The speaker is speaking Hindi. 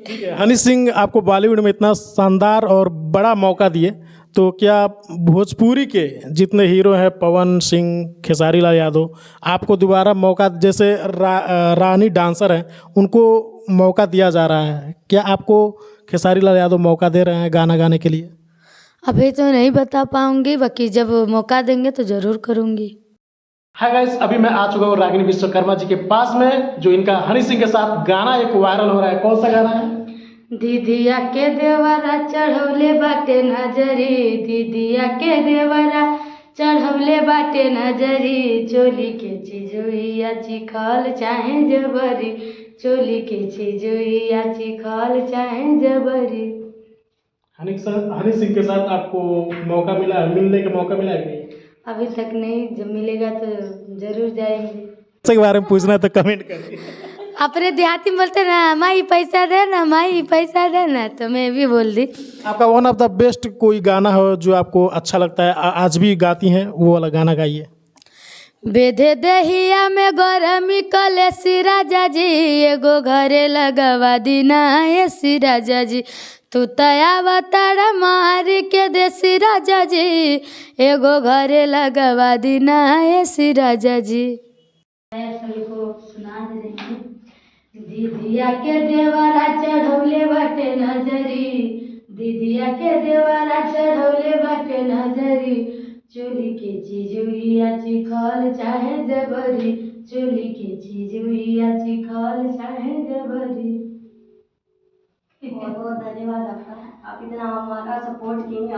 ठीक है, हनी सिंह आपको बॉलीवुड में इतना शानदार और बड़ा मौका दिए, तो क्या भोजपुरी के जितने हीरो हैं, पवन सिंह, खेसारी लाल यादव, आपको दोबारा मौका, जैसे रानी डांसर हैं, उनको मौका दिया जा रहा है, क्या आपको खेसारी लाल यादव मौका दे रहे हैं गाना गाने के लिए? अभी तो नहीं बता पाऊंगी, बाकी जब मौका देंगे तो ज़रूर करूंगी। हाय गाइस, अभी मैं आ चुका हूँ रागिनी विश्वकर्मा जी के पास में, जो इनका हनी सिंह के साथ गाना एक वायरल हो रहा है। कौन सा गाना है? दीदिया के देवरा चढ़ौले बाटे नजरी, दीदिया के देवरा चढ़ौले बाटे नजरी, चोली के चिजुइया चिखल चाहे जबरी, चोली के चिजुइया चिखल चाहे जबरी। हनी सिंह के साथ आपको मौका मिला, मिलने का मौका मिला है कि नहीं? अभी तक नहीं, जब मिलेगा तो जरूर जाएंगे। के बारे में पूछना है तो कमेंट करिए। अपने देहाती में बोलते ना, माई पैसा देना, माई पैसा देना, तो मैं भी बोल दी। आपका वन ऑफ द बेस्ट कोई गाना हो जो आपको अच्छा लगता है, आज भी गाती हैं, वो वाला गाना गाइए। बेधे दहिया में गरमी कले सिराजा जी, एगो घरे लगवा दीना ये सिराजा जी, तू तया बताड़ा मार के दे सिराजा जी, एगो घरे लगवा दीना ये सिराजा जी। सभी को सुना दे रही हूँ। दीदिया के देवरा चढ़ौले बाटे नजरी, दीदिया के देवरा चढ़ौले बाटे नजरी, चोली के चिजुइया चिखल चाहे जबरी, चोली के चिजुइया चिखल चाहे जबरी। बहुत बहुत धन्यवाद आपका, आप इतना हमारा सपोर्ट किए।